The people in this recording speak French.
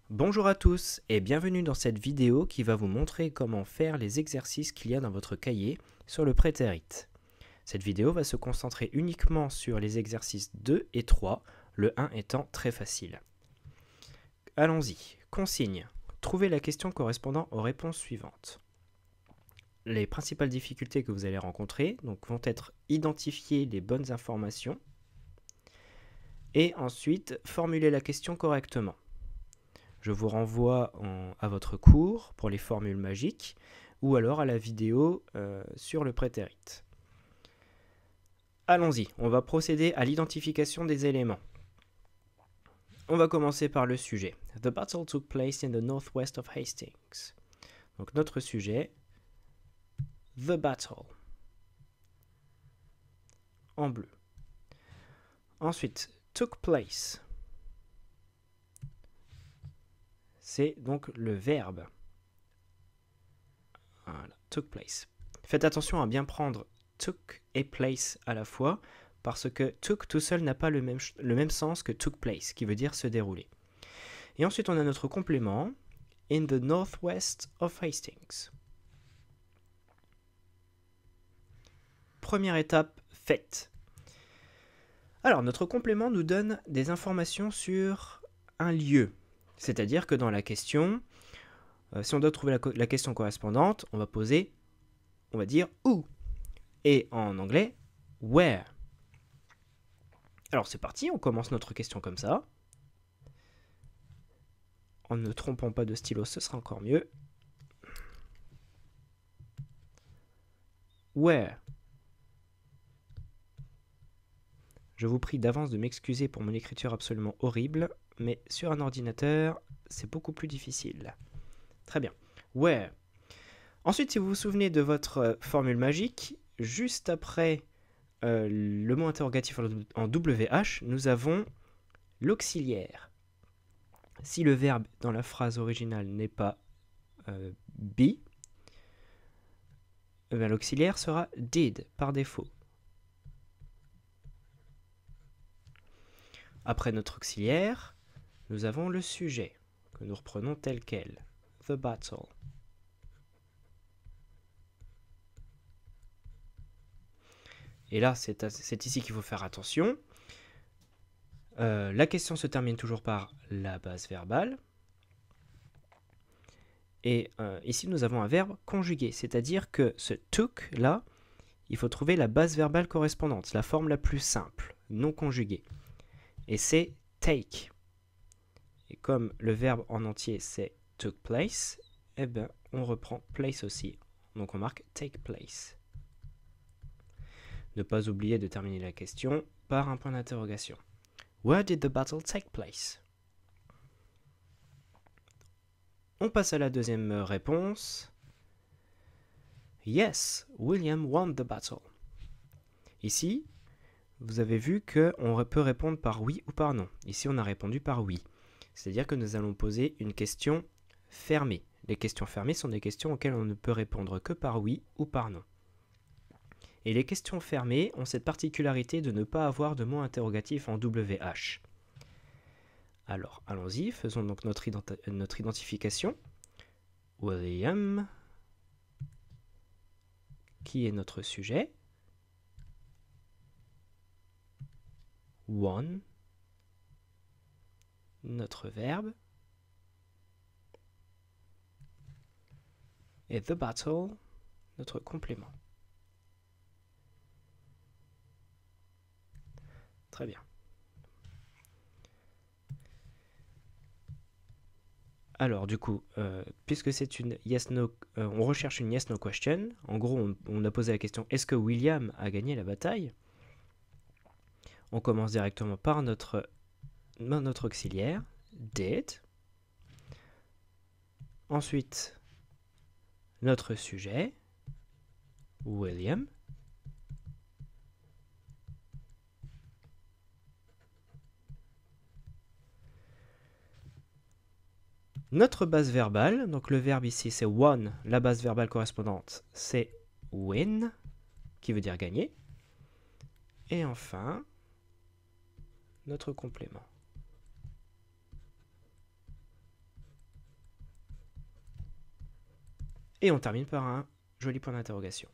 Bonjour à tous et bienvenue dans cette vidéo qui va vous montrer comment faire les exercices qu'il y a dans votre cahier sur le prétérit. Cette vidéo va se concentrer uniquement sur les exercices 2 et 3, le 1 étant très facile. Allons-y. Consigne. Trouvez la question correspondant aux réponses suivantes. Les principales difficultés que vous allez rencontrer vont être identifier les bonnes informations et ensuite formuler la question correctement. Je vous renvoie à votre cours pour les formules magiques ou alors à la vidéo sur le prétérit. Allons-y, on va procéder à l'identification des éléments. On va commencer par le sujet. The battle took place in the northwest of Hastings. Donc notre sujet, the battle, en bleu. Ensuite, took place. C'est donc le verbe. Voilà, took place. Faites attention à bien prendre took et place à la fois, parce que took tout seul n'a pas le même sens que took place, qui veut dire se dérouler. Et ensuite, on a notre complément, in the northwest of Hastings. Première étape faite. Alors, notre complément nous donne des informations sur un lieu. C'est-à-dire que dans la question, si on doit trouver la question correspondante, on va dire où. Et en anglais, where. Alors c'est parti, on commence notre question comme ça. En ne trompant pas de stylo, ce sera encore mieux. Where. Je vous prie d'avance de m'excuser pour mon écriture absolument horrible, mais sur un ordinateur, c'est beaucoup plus difficile. Très bien. Where. Ensuite, si vous vous souvenez de votre formule magique, juste après le mot interrogatif en WH, nous avons l'auxiliaire. Si le verbe dans la phrase originale n'est pas be, l'auxiliaire sera did par défaut. Après notre auxiliaire, nous avons le sujet que nous reprenons tel quel. The battle. Et là, c'est ici qu'il faut faire attention. La question se termine toujours par la base verbale. Et ici, nous avons un verbe conjugué, c'est-à-dire que ce took, là, il faut trouver la base verbale correspondante, la forme la plus simple, non conjuguée. Et c'est take. Et comme le verbe en entier, c'est took place, eh bien, on reprend place aussi. Donc, on marque take place. Ne pas oublier de terminer la question par un point d'interrogation. Where did the battle take place? On passe à la deuxième réponse. Yes, William won the battle. Ici, vous avez vu qu'on peut répondre par oui ou par non. Ici, on a répondu par oui. C'est-à-dire que nous allons poser une question fermée. Les questions fermées sont des questions auxquelles on ne peut répondre que par oui ou par non. Et les questions fermées ont cette particularité de ne pas avoir de mot interrogatif en WH. Alors, allons-y, faisons donc notre identification. William, qui est notre sujet. Won, notre verbe. Et the battle, notre complément. Très bien. Alors du coup, puisque c'est une yes-no, on recherche une yes-no question. En gros, on a posé la question, est-ce que William a gagné la bataille? On commence directement par notre auxiliaire, did. Ensuite, notre sujet, William. Notre base verbale, donc le verbe ici c'est won, la base verbale correspondante c'est win, qui veut dire gagner. Et enfin, notre complément. Et on termine par un joli point d'interrogation.